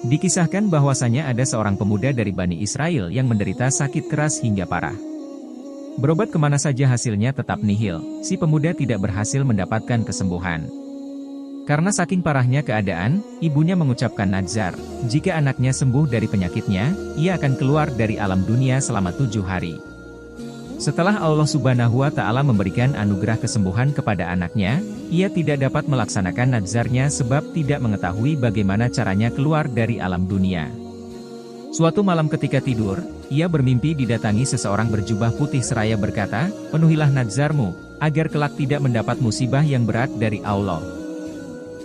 Dikisahkan bahwasanya ada seorang pemuda dari Bani Israel yang menderita sakit keras hingga parah. Berobat kemana saja hasilnya tetap nihil, si pemuda tidak berhasil mendapatkan kesembuhan. Karena saking parahnya keadaan, ibunya mengucapkan nazar, jika anaknya sembuh dari penyakitnya, ia akan keluar dari alam dunia selama 7 hari. Setelah Allah Subhanahu wa Ta'ala memberikan anugerah kesembuhan kepada anaknya, ia tidak dapat melaksanakan nazarnya sebab tidak mengetahui bagaimana caranya keluar dari alam dunia. Suatu malam ketika tidur, ia bermimpi didatangi seseorang berjubah putih seraya berkata, "Penuhilah nazarmu, agar kelak tidak mendapat musibah yang berat dari Allah."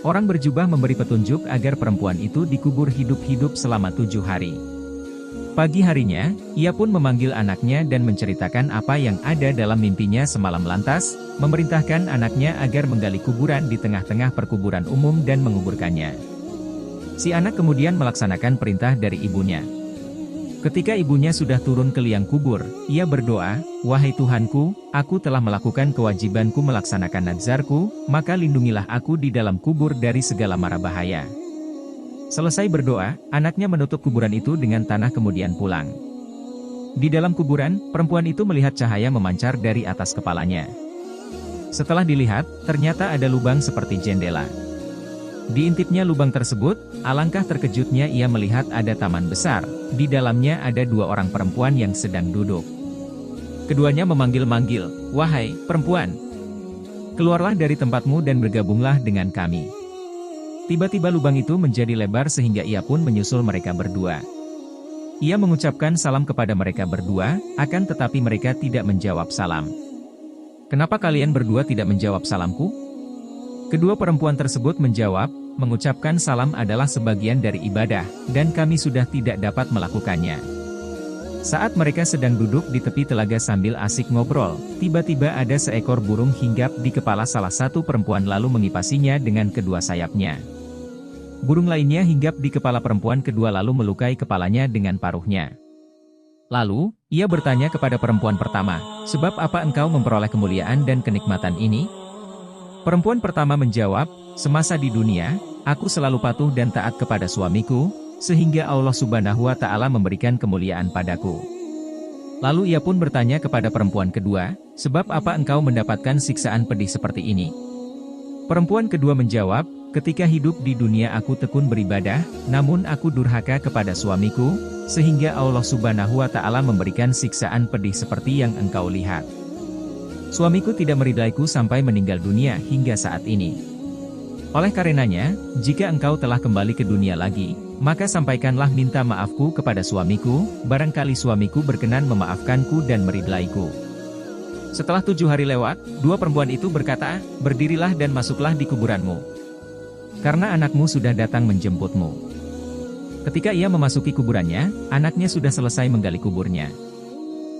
Orang berjubah memberi petunjuk agar perempuan itu dikubur hidup-hidup selama 7 hari. Pagi harinya, ia pun memanggil anaknya dan menceritakan apa yang ada dalam mimpinya semalam lantas, memerintahkan anaknya agar menggali kuburan di tengah-tengah perkuburan umum dan menguburkannya. Si anak kemudian melaksanakan perintah dari ibunya. Ketika ibunya sudah turun ke liang kubur, ia berdoa, "Wahai Tuhanku, aku telah melakukan kewajibanku melaksanakan nazarku, maka lindungilah aku di dalam kubur dari segala mara bahaya." Selesai berdoa, anaknya menutup kuburan itu dengan tanah kemudian pulang. Di dalam kuburan, perempuan itu melihat cahaya memancar dari atas kepalanya. Setelah dilihat, ternyata ada lubang seperti jendela. Diintipnya lubang tersebut, alangkah terkejutnya ia melihat ada taman besar, di dalamnya ada 2 orang perempuan yang sedang duduk. Keduanya memanggil-manggil, "Wahai perempuan, keluarlah dari tempatmu dan bergabunglah dengan kami." Tiba-tiba lubang itu menjadi lebar sehingga ia pun menyusul mereka berdua. Ia mengucapkan salam kepada mereka berdua, akan tetapi mereka tidak menjawab salam. "Kenapa kalian berdua tidak menjawab salamku?" Kedua perempuan tersebut menjawab, "Mengucapkan salam adalah sebagian dari ibadah, dan kami sudah tidak dapat melakukannya." Saat mereka sedang duduk di tepi telaga sambil asik ngobrol, tiba-tiba ada seekor burung hinggap di kepala salah satu perempuan lalu mengipasinya dengan kedua sayapnya. Burung lainnya hinggap di kepala perempuan kedua lalu melukai kepalanya dengan paruhnya. Lalu, ia bertanya kepada perempuan pertama, "Sebab apa engkau memperoleh kemuliaan dan kenikmatan ini?" Perempuan pertama menjawab, "Semasa di dunia, aku selalu patuh dan taat kepada suamiku, sehingga Allah Subhanahu wa Ta'ala memberikan kemuliaan padaku." Lalu ia pun bertanya kepada perempuan kedua, "Sebab apa engkau mendapatkan siksaan pedih seperti ini?" Perempuan kedua menjawab, "Ketika hidup di dunia aku tekun beribadah, namun aku durhaka kepada suamiku, sehingga Allah Subhanahu wa Ta'ala memberikan siksaan pedih seperti yang engkau lihat. Suamiku tidak meridaiku sampai meninggal dunia hingga saat ini. Oleh karenanya, jika engkau telah kembali ke dunia lagi, maka sampaikanlah minta maafku kepada suamiku, barangkali suamiku berkenan memaafkanku dan meridaiku." Setelah 7 hari lewat, 2 perempuan itu berkata, "Berdirilah dan masuklah di kuburanmu. Karena anakmu sudah datang menjemputmu." Ketika ia memasuki kuburannya, anaknya sudah selesai menggali kuburnya.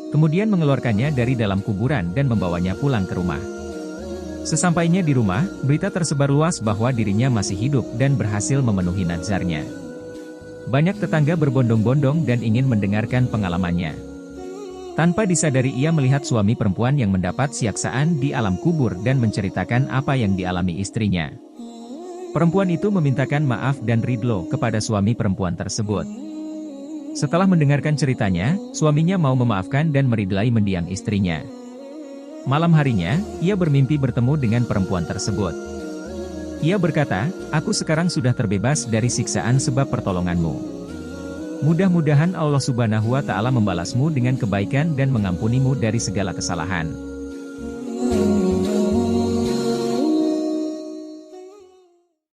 Kemudian mengeluarkannya dari dalam kuburan dan membawanya pulang ke rumah. Sesampainya di rumah, berita tersebar luas bahwa dirinya masih hidup dan berhasil memenuhi nazarnya. Banyak tetangga berbondong-bondong dan ingin mendengarkan pengalamannya. Tanpa disadari ia melihat suami perempuan yang mendapat siksaan di alam kubur dan menceritakan apa yang dialami istrinya. Perempuan itu memintakan maaf dan ridho kepada suami perempuan tersebut. Setelah mendengarkan ceritanya, suaminya mau memaafkan dan meridai mendiang istrinya. Malam harinya, ia bermimpi bertemu dengan perempuan tersebut. Ia berkata, "Aku sekarang sudah terbebas dari siksaan sebab pertolonganmu. Mudah-mudahan Allah Subhanahu wa Ta'ala membalasmu dengan kebaikan dan mengampunimu dari segala kesalahan."